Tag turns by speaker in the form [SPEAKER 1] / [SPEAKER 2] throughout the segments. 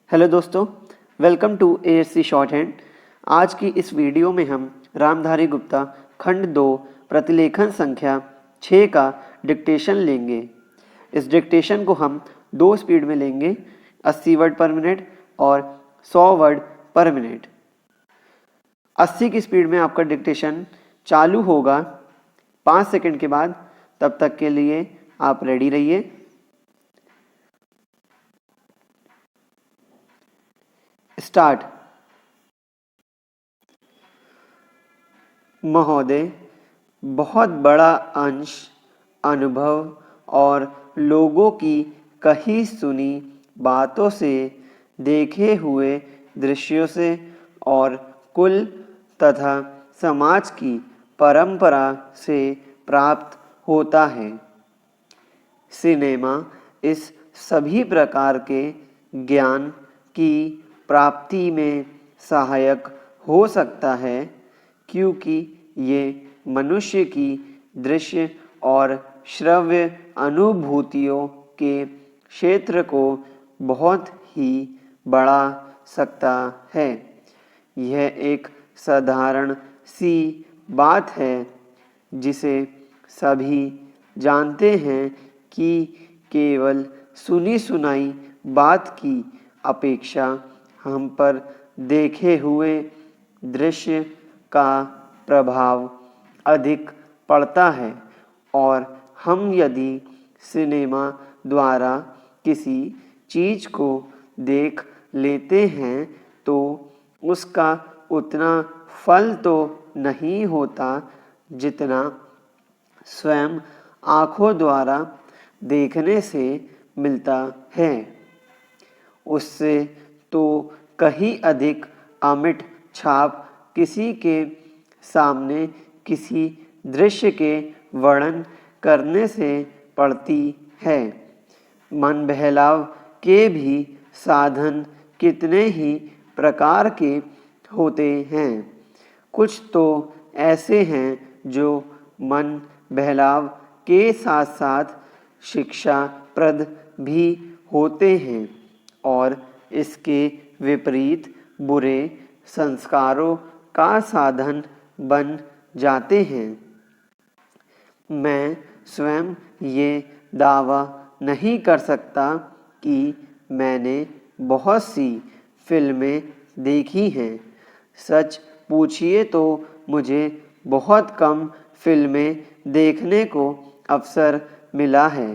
[SPEAKER 1] Hello दोस्तों, welcome to ASC shorthand. आज की इस वीडियो में हम रामधारी गुप्ता खंड 2 प्रतिलेखन संख्या 6 का डिक्टेशन लेंगे। इस डिक्टेशन को हम 2 स्पीड में लेंगे, 80 वर्ड पर मिनट और 100 वर्ड पर मिनट। 80 की स्पीड में आपका डिक्टेशन चालू होगा 5 सेकंड के बाद। तब तक के लिए आप रेडी रहिए। स्टार्ट। महोदय, बहुत बड़ा अंश अनुभव और लोगों की कही सुनी बातों से, देखे हुए दृश्यों से और कुल तथा समाज की परंपरा से प्राप्त होता है। सिनेमा इस सभी प्रकार के ज्ञान की प्राप्ति में सहायक हो सकता है, क्योंकि ये मनुष्य की दृश्य और श्रव्य अनुभूतियों के क्षेत्र को बहुत ही बढ़ा सकता है। यह एक साधारण सी बात है जिसे सभी जानते हैं कि केवल सुनी सुनाई बात की अपेक्षा हम पर देखे हुए दृश्य का प्रभाव अधिक पड़ता है, और हम यदि सिनेमा द्वारा किसी चीज़ को देख लेते हैं तो उसका उतना फल तो नहीं होता जितना स्वयं आँखों द्वारा देखने से मिलता है। उससे तो कहीं अधिक अमिट छाप किसी के सामने किसी दृश्य के वर्णन करने से पड़ती है। मन बहलाव के भी साधन कितने ही प्रकार के होते हैं। कुछ तो ऐसे हैं जो मन बहलाव के साथ साथ शिक्षाप्रद भी होते हैं, और इसके विपरीत बुरे संस्कारों का साधन बन जाते हैं। मैं स्वयं ये दावा नहीं कर सकता कि मैंने बहुत सी फिल्में देखी हैं। सच पूछिए तो मुझे बहुत कम फिल्में देखने को अवसर मिला है,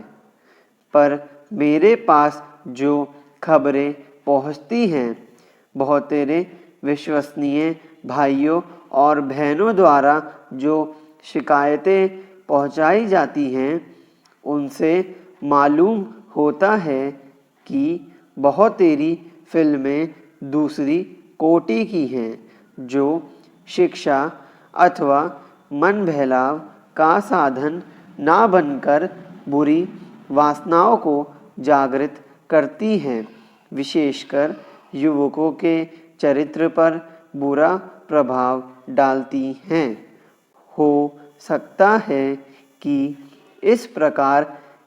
[SPEAKER 1] पर मेरे पास जो खबरें पहुंचती हैं, बहुतेरे विश्वसनीय भाइयों और बहनों द्वारा जो शिकायतें पहुंचाई जाती हैं, उनसे मालूम होता है कि बहुतेरी फिल्में दूसरी कोटि की हैं, जो शिक्षा अथवा मन बहलाव का साधन ना बनकर बुरी वासनाओं को जागृत करती हैं, विशेषकर युवकों के चरित्र पर बुरा प्रभाव डालती हैं। हो सकता है कि इस प्रकार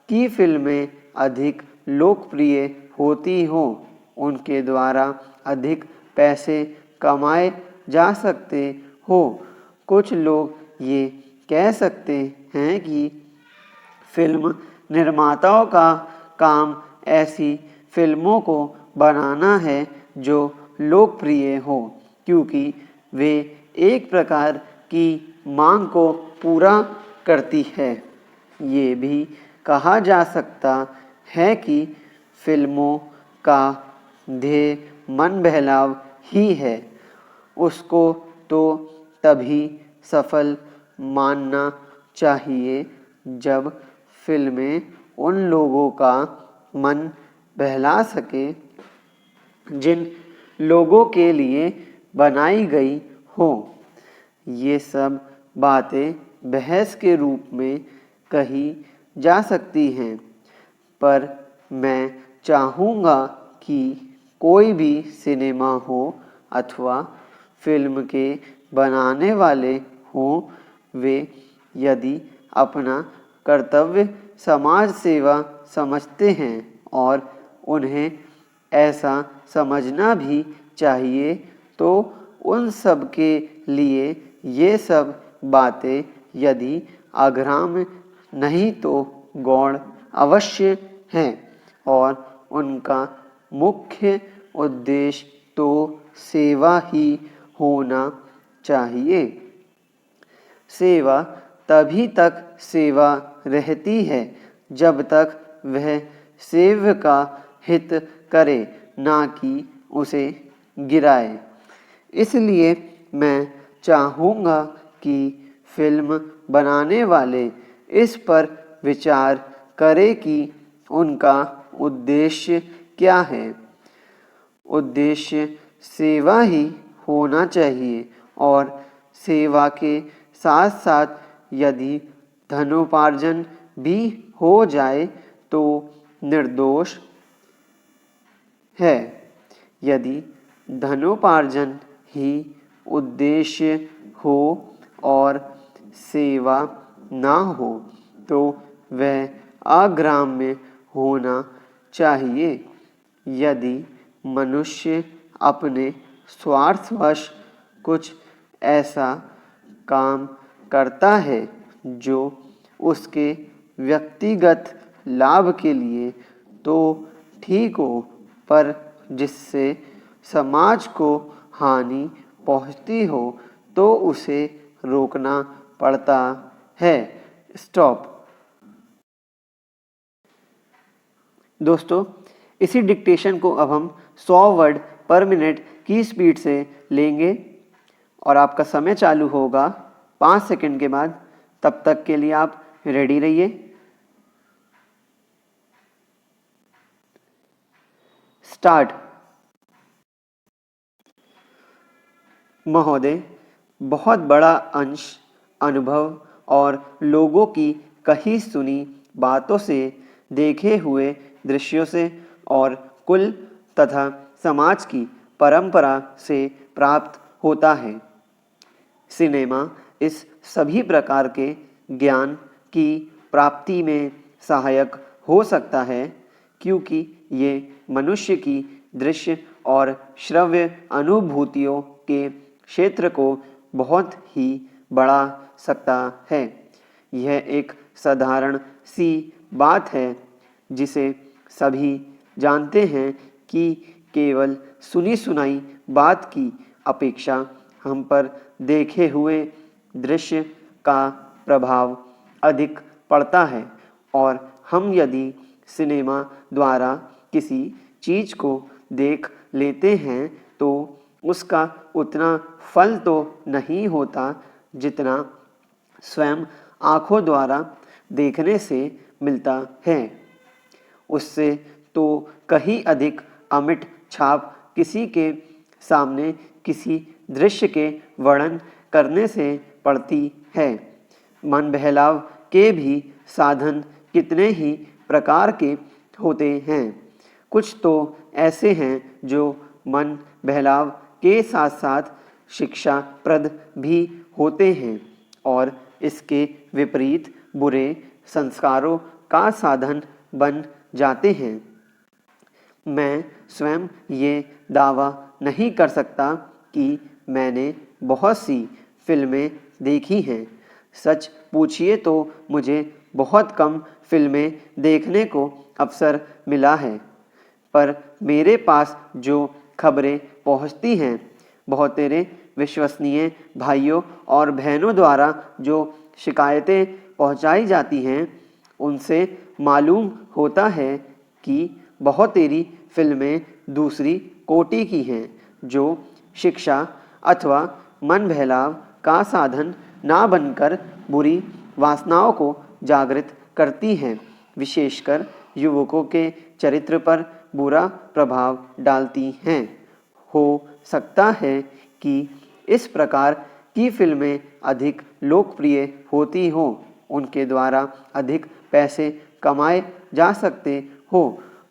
[SPEAKER 1] की फिल्में अधिक लोकप्रिय होती हों, उनके द्वारा अधिक पैसे कमाए जा सकते हो। कुछ लोग ये कह सकते हैं कि फिल्म निर्माताओं का काम ऐसी फिल्मों को बनाना है जो लोकप्रिय हो, क्योंकि वे एक प्रकार की मांग को पूरा करती है। ये भी कहा जा सकता है कि फिल्मों का ध्येय मन बहलाव ही है। उसको तो तभी सफल मानना चाहिए जब फिल्में उन लोगों का मन बहला सके जिन लोगों के लिए बनाई गई हो। ये सब बातें बहस के रूप में कही जा सकती हैं, पर मैं चाहूँगा कि कोई भी सिनेमा हो अथवा फिल्म के बनाने वाले हों, वे यदि अपना कर्तव्य समाज सेवा समझते हैं और उन्हें ऐसा समझना भी चाहिए। तो उन सब के लिए ये सब बातें यदि अग्राह्य नहीं तो गौण अवश्य हैं और उनका मुख्य उद्देश्य तो सेवा ही होना चाहिए। सेवा तभी तक सेवा रहती है जब तक वह सेव्य का हित करे, ना कि उसे गिराए। इसलिए मैं चाहूँगा कि फिल्म बनाने वाले इस पर विचार करें कि उनका उद्देश्य क्या है। उद्देश्य सेवा ही होना चाहिए और सेवा के साथ साथ यदि धनोपार्जन भी हो जाए तो निर्दोष है। यदि धनोपार्जन ही उद्देश्य हो और सेवा ना हो तो वह अग्राह्य होना चाहिए। यदि मनुष्य अपने स्वार्थवश कुछ ऐसा काम करता है जो उसके व्यक्तिगत लाभ के लिए तो ठीक हो, पर जिससे समाज को हानि पहुंचती हो तो उसे रोकना पड़ता है। स्टॉप। दोस्तों, इसी डिक्टेशन को अब हम 100 वर्ड पर मिनट की स्पीड से लेंगे और आपका समय चालू होगा 5 सेकंड के बाद। तब तक के लिए आप रेडी रहिए। स्टार्ट। महोदय, बहुत बड़ा अंश अनुभव और लोगों की कही सुनी बातों से, देखे हुए दृश्यों से और कुल तथा समाज की परंपरा से प्राप्त होता है। सिनेमा इस सभी प्रकार के ज्ञान की प्राप्ति में सहायक हो सकता है, क्योंकि ये मनुष्य की दृश्य और श्रव्य अनुभूतियों के क्षेत्र को बहुत ही बढ़ा सकता है। यह एक साधारण सी बात है जिसे सभी जानते हैं कि केवल सुनी सुनाई बात की अपेक्षा हम पर देखे हुए दृश्य का प्रभाव अधिक पड़ता है और हम यदि सिनेमा द्वारा किसी चीज़ को देख लेते हैं तो उसका उतना फल तो नहीं होता जितना स्वयं आँखों द्वारा देखने से मिलता है। उससे तो कहीं अधिक अमिट छाप किसी के सामने किसी दृश्य के वर्णन करने से पड़ती है। मन बहलाव के भी साधन कितने ही प्रकार के होते हैं। कुछ तो ऐसे हैं जो मन बहलाव के साथ साथ शिक्षाप्रद भी होते हैं और इसके विपरीत बुरे संस्कारों का साधन बन जाते हैं। मैं स्वयं ये दावा नहीं कर सकता कि मैंने बहुत सी फिल्में देखी हैं। सच पूछिए तो मुझे बहुत कम फिल्में देखने को अवसर मिला है, पर मेरे पास जो खबरें पहुंचती हैं, बहुतेरे विश्वसनीय भाइयों और बहनों द्वारा जो शिकायतें पहुंचाई जाती हैं, उनसे मालूम होता है कि बहुतेरी फिल्में दूसरी कोटि की हैं, जो शिक्षा अथवा मन बहलाव का साधन ना बनकर बुरी वासनाओं को जागृत करती हैं, विशेषकर युवकों के चरित्र पर बुरा प्रभाव डालती हैं। हो सकता है कि इस प्रकार की फिल्में अधिक लोकप्रिय होती हो, उनके द्वारा अधिक पैसे कमाए जा सकते हो।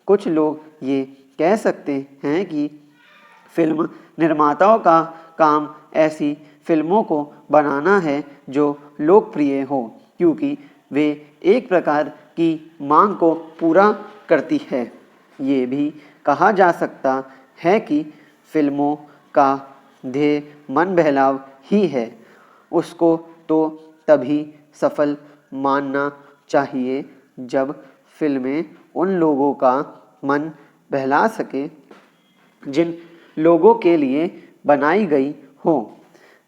[SPEAKER 1] कुछ लोग ये कह सकते हैं कि फिल्म निर्माताओं का काम ऐसी फिल्मों को बनाना है जो लोकप्रिय हो, क्योंकि वे एक प्रकार की मांग को पूरा करती है। ये भी कहा जा सकता है कि फिल्मों का ध्येय मन बहलाव ही है, उसको तो तभी सफल मानना चाहिए जब फिल्में उन लोगों का मन बहला सके जिन लोगों के लिए बनाई गई हो।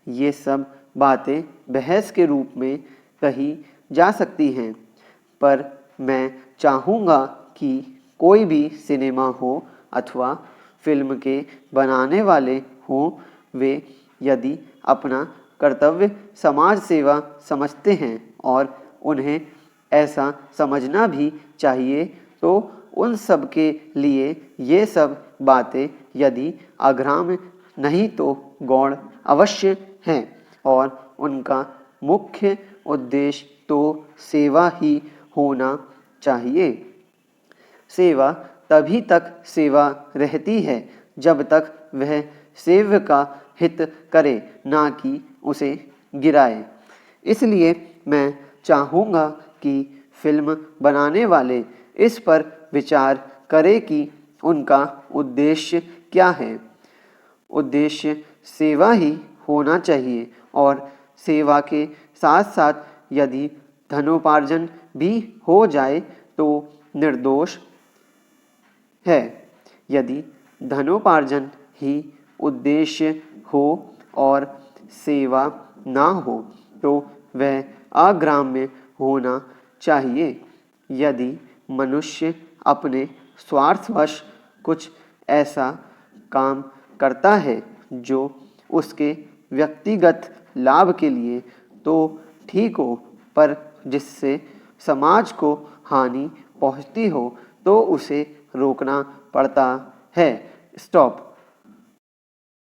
[SPEAKER 1] ये सब बातें बहस के रूप में कही जा सकती हैं, पर मैं चाहूँगा कि कोई भी सिनेमा हो अथवा फिल्म के बनाने वाले हों, वे यदि अपना कर्तव्य समाज सेवा समझते हैं और उन्हें ऐसा समझना भी चाहिए, तो उन सब के लिए ये सब बातें यदि अग्राह्य नहीं तो गौण अवश्य हैं और उनका मुख्य उद्देश्य तो सेवा ही होना चाहिए। सेवा तभी तक सेवा रहती है जब तक वह सेव्य का हित करे, ना कि उसे गिराए। इसलिए मैं चाहूँगा कि फिल्म बनाने वाले इस पर विचार करें कि उनका उद्देश्य क्या है। उद्देश्य सेवा ही होना चाहिए और सेवा के साथ साथ यदि धनोपार्जन भी हो जाए तो निर्दोष है। यदि धनोपार्जन ही उद्देश्य हो और सेवा ना हो तो वह अग्राह्य होना चाहिए। यदि मनुष्य अपने स्वार्थवश कुछ ऐसा काम करता है जो उसके व्यक्तिगत लाभ के लिए तो ठीक हो, पर जिससे समाज को हानि पहुंचती हो तो उसे रोकना पड़ता है। स्टॉप।